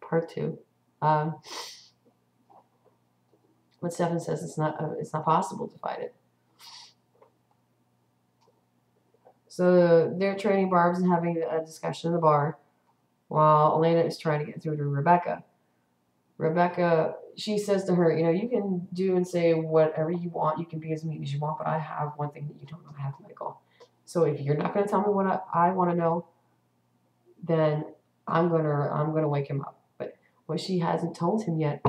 part 2. But Stefan says it's not possible to fight it. So they're trading barbs and having a discussion in the bar, while Elena is trying to get through to Rebecca. Rebecca, she says to her, you can do and say whatever you want. You can be as mean as you want, but I have one thing that you don't have, Michael. So if you're not going to tell me what I want to know, then I'm gonna wake him up. But what she hasn't told him yet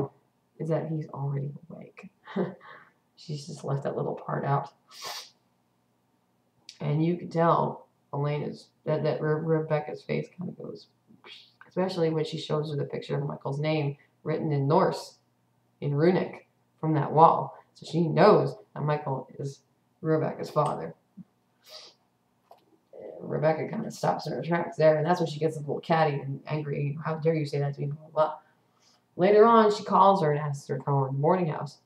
is that he's already awake. She's just left that little part out. And you can tell Elena's, that Rebecca's face kind of goes, especially when she shows her the picture of Michael's name written in Norse, in runic, from that wall. So she knows that Michael is Rebecca's father. And Rebecca kind of stops in her tracks there, and that's when she gets a little catty and angry. How dare you say that to me? Blah, blah, blah. Later on, she calls her and asks her to come over to the boarding house.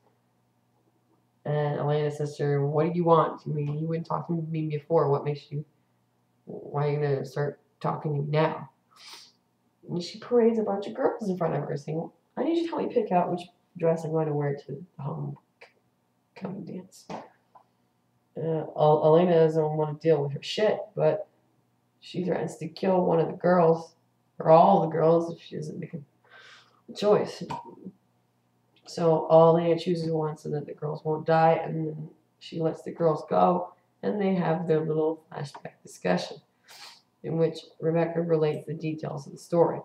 And Elena says to her, what do you want? I mean, you wouldn't talk to me before. Why are you going to start talking to me now? And she parades a bunch of girls in front of her, saying, I need you to help me pick out which dress I'm going to wear to the homecoming dance. Elena doesn't want to deal with her shit, but she threatens to kill one of the girls, or all the girls, if she doesn't make a choice. So Elena chooses one so that the girls won't die, and then she lets the girls go, and they have their little flashback discussion in which Rebecca relates the details of the story.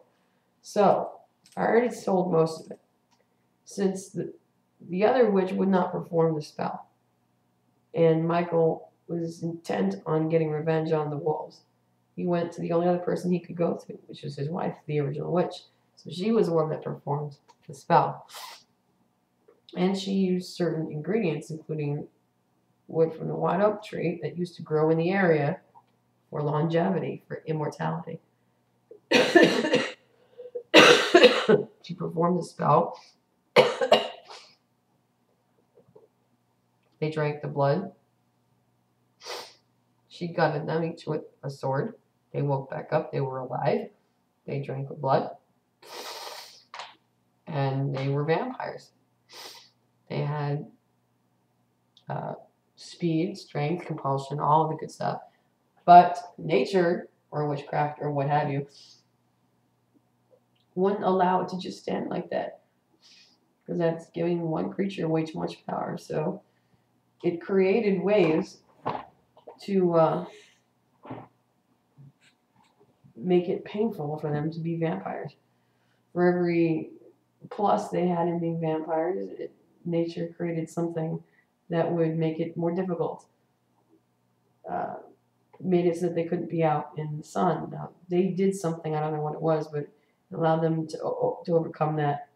So, I already told most of it. Since the other witch would not perform the spell, and Michael was intent on getting revenge on the wolves, he went to the only other person he could go to, which was his wife, the original witch. So she was the one that performed the spell. And she used certain ingredients, including wood from the white oak tree that used to grow in the area for longevity, for immortality. She performed the spell. They drank the blood. She gutted them each with a sword. They woke back up. They were alive. They drank the blood. And they were vampires. They had speed, strength, compulsion, all of the good stuff. But nature, or witchcraft, or what have you, wouldn't allow it to just stand like that. Because that's giving one creature way too much power. So it created ways to make it painful for them to be vampires. For every plus they had in being vampires, nature created something that would make it more difficult. Made it so that they couldn't be out in the sun. Now, they did something, I don't know what it was, but it allowed them to overcome that.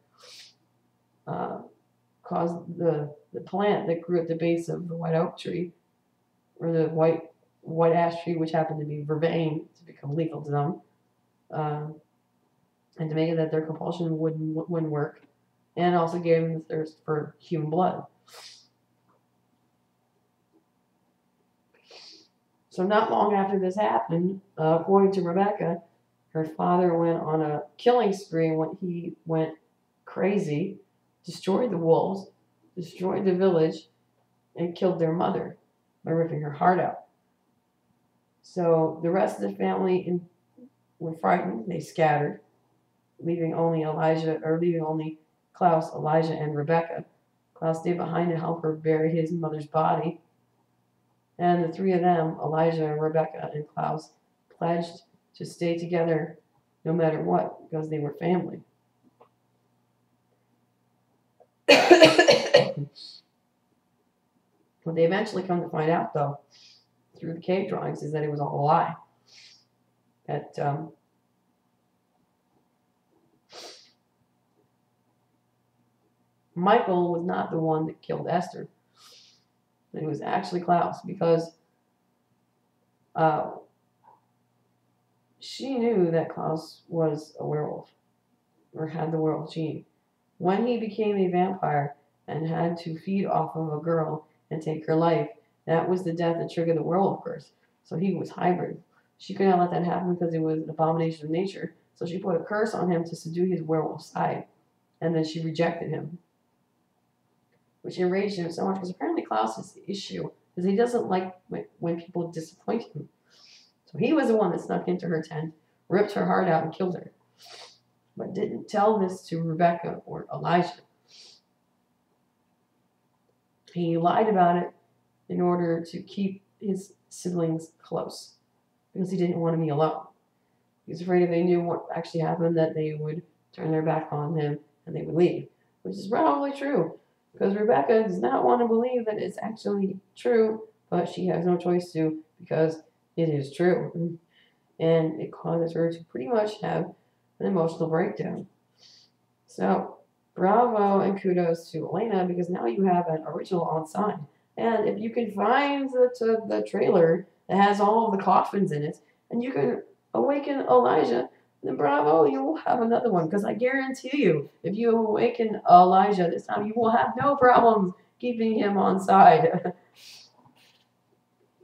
Caused the plant that grew at the base of the white oak tree, or the white ash tree, which happened to be vervain, to become lethal to them, and to make it that their compulsion wouldn't work, and also gave them the thirst for human blood. So not long after this happened, according to Rebecca, her father went on a killing spree when he went crazy, destroyed the wolves, destroyed the village, and killed their mother by ripping her heart out. So the rest of the family were frightened. They scattered, leaving only Klaus, Elijah, and Rebecca. Klaus stayed behind to help her bury his mother's body. And the three of them, Elijah, Rebecca, and Klaus, pledged to stay together no matter what, because they were family. What they eventually come to find out, though, through the cave drawings, is that it was all a lie. That Michael was not the one that killed Esther. It was actually Klaus, because she knew that Klaus was a werewolf, or had the werewolf gene. When he became a vampire and had to feed off of a girl and take her life, that was the death that triggered the werewolf curse. So he was hybrid. She could not let that happen because it was an abomination of nature. So she put a curse on him to subdue his werewolf side. And then she rejected him, which enraged him so much because apparently Klaus is the issue because he doesn't like when people disappoint him. So he was the one that snuck into her tent, ripped her heart out, and killed her. But didn't tell this to Rebecca or Elijah. He lied about it in order to keep his siblings close because he didn't want to be alone. He was afraid if they knew what actually happened that they would turn their back on him and they would leave, which is probably true because Rebecca does not want to believe that it's actually true, but she has no choice to because it is true. And it causes her to pretty much have an emotional breakdown. So, bravo and kudos to Elena because now you have an original on sign. And if you can find the trailer that has all of the coffins in it, and you can awaken Elijah, then bravo, you will have another one. Because I guarantee you, if you awaken Elijah this time, you will have no problems keeping him on side.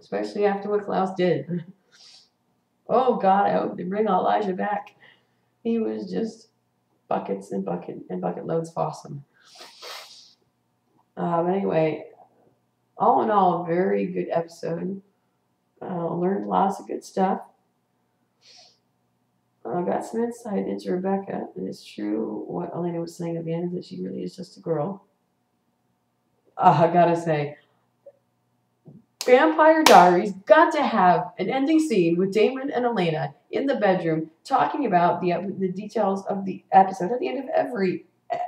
Especially after what Klaus did. Oh God, I hope they bring Elijah back. He was just buckets and bucket loads of awesome. But anyway, all in all, a very good episode. Learned lots of good stuff. Got some insight into Rebecca, and it's true what Elena was saying at the end, that she really is just a girl. I gotta say, Vampire Diaries got to have an ending scene with Damon and Elena in the bedroom talking about the details of the episode at the end of every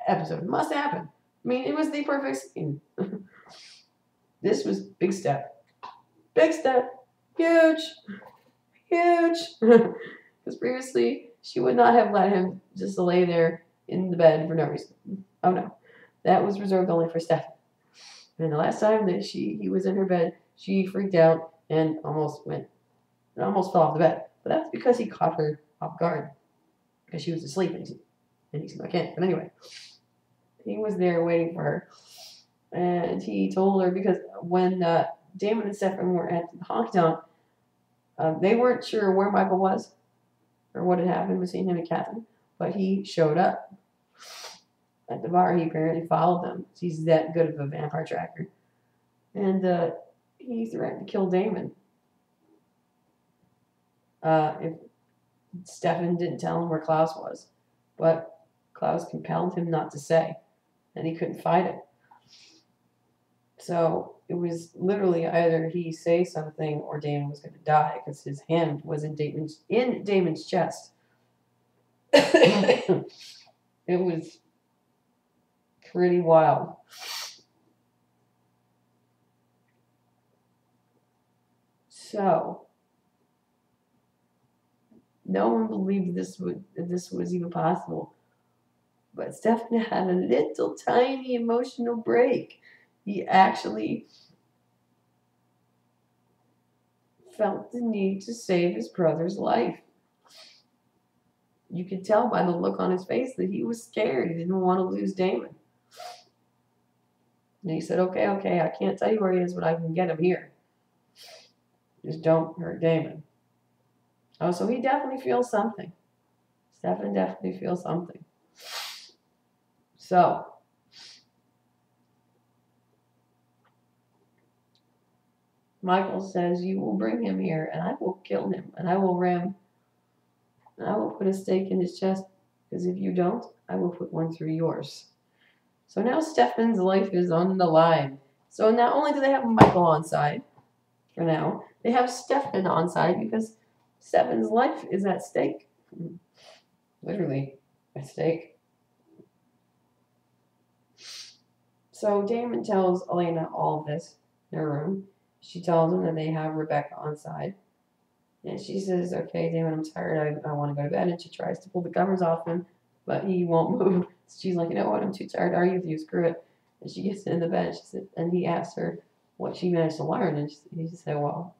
episode. It must happen. I mean, it was the perfect scene. This was big step. Big step. Huge. Huge. Because previously, she would not have let him just lay there in the bed for no reason. Oh no. That was reserved only for Stefan. And the last time that he was in her bed, she freaked out and almost fell off the bed. But that's because he caught her off guard. Because she was asleep and he snuck in. But anyway, he was there waiting for her. And he told her, because when Damon and Stefan were at the honky tonk, they weren't sure where Michael was or what had happened between him and Catherine. But he showed up at the bar. He apparently followed them. He's that good of a vampire tracker. And he threatened to kill Damon if Stefan didn't tell him where Klaus was. But Klaus compelled him not to say, and he couldn't fight it. So it was literally either he say something or Damon was going to die because his hand was in Damon's chest. It was pretty wild. So no one believed this was even possible. But Stefan had a little tiny emotional break. He actually felt the need to save his brother's life. You could tell by the look on his face that he was scared. He didn't want to lose Damon. And he said, okay, I can't tell you where he is, but I can get him here. Just don't hurt Damon. Oh, so he definitely feels something. Stefan definitely feels something. So, Michael says, you will bring him here, and I will kill him, and I will ram, and I will put a stake in his chest, because if you don't, I will put one through yours. So now Stefan's life is on the line. So not only do they have Michael on side, for now, they have Stefan on side, because Stefan's life is at stake. Literally, at stake. So Damon tells Elena all of this in her room. She tells him that they have Rebecca on side. And she says, okay, Damon, I'm tired. I want to go to bed. And she tries to pull the covers off him, but he won't move. So she's like, you know what? I'm too tired to argue with you. Screw it. And she gets in the bed. And he asks her what she managed to learn. And he said, well,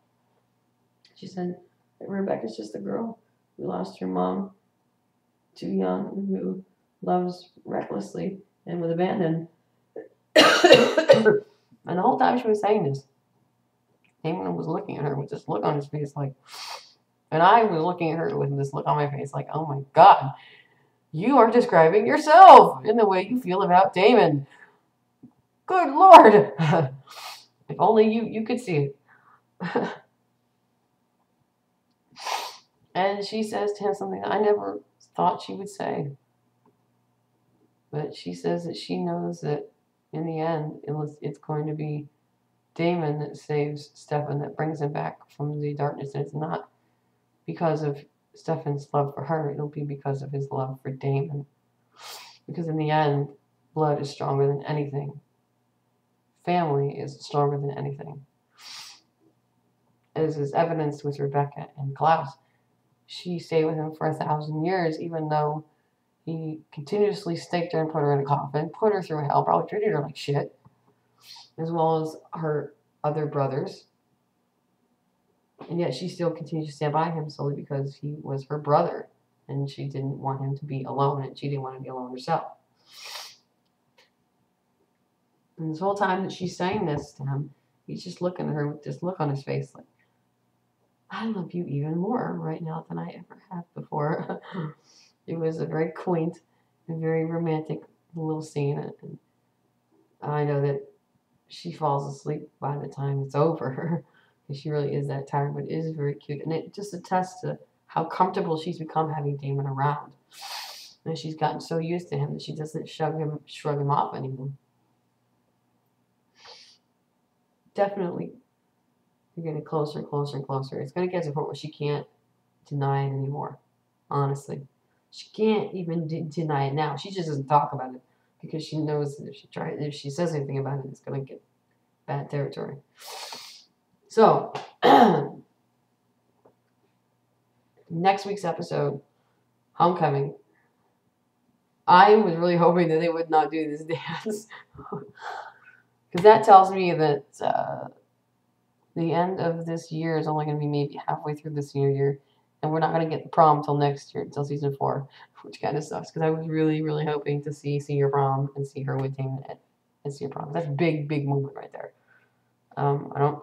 she said, Rebecca's just a girl who lost her mom too young, who loves recklessly and with abandon. And the whole time she was saying this, Damon was looking at her with this look on his face like, And I was looking at her with this look on my face like, oh my God, you are describing yourself in the way you feel about Damon. Good Lord. If only you could see it. And she says to him something I never thought she would say. But she says that she knows that in the end, it's going to be Damon that saves Stefan, that brings him back from the darkness. And it's not because of Stefan's love for her. It'll be because of his love for Damon. Because in the end, blood is stronger than anything. Family is stronger than anything. As is evidenced with Rebecca and Klaus. She stayed with him for 1,000 years, even though he continuously staked her and put her in a coffin, put her through hell, probably treated her like shit, as well as her other brothers. And yet she still continued to stand by him solely because he was her brother, and she didn't want him to be alone, and she didn't want to be alone herself. And this whole time that she's saying this to him, he's just looking at her with this look on his face like, I love you even more right now than I ever have before. It was a very quaint and very romantic little scene. And I know that she falls asleep by the time it's over. Because she really is that tired, but it is very cute. And it just attests to how comfortable she's become having Damon around. And she's gotten so used to him that she doesn't shrug him off anymore. Definitely, you're getting closer and closer and closer. It's going to get to the point where she can't deny it anymore, honestly. She can't even deny it now. She just doesn't talk about it because she knows that if she says anything about it, it's going to get bad territory. So, next week's episode, Homecoming. I was really hoping that they would not do this dance. Because that tells me that the end of this year is only going to be maybe halfway through the senior year. And we're not going to get the prom until next year, until season 4, which kind of sucks. Because I was really, really hoping to see senior prom and see her with Damon at senior prom. That's a big, big moment right there. I don't know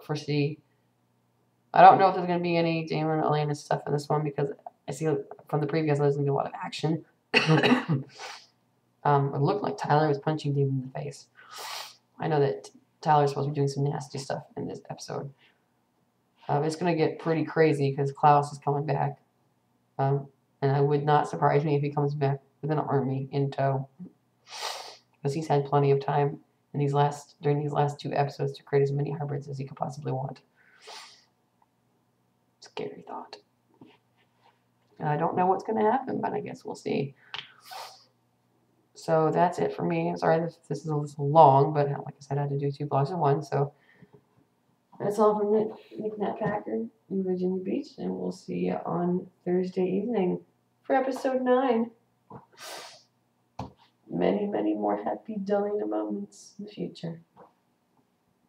if there's going to be any Damon Elena stuff in this one because I see from the previous there's going to be a lot of action. It looked like Tyler was punching Damon in the face. I know that Tyler's supposed to be doing some nasty stuff in this episode. It's going to get pretty crazy because Klaus is coming back. And it would not surprise me if he comes back with an army in tow. Because he's had plenty of time during these last 2 episodes to create as many hybrids as he could possibly want. Scary thought. I don't know what's going to happen, but I guess we'll see. So that's it for me. Sorry, this is a little long, but like I said, I had to do 2 vlogs in one. So that's all from Nick Nat Packer in Virginia Beach, and we'll see you on Thursday evening for episode 9. Many, many more happy Delina moments in the future.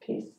Peace.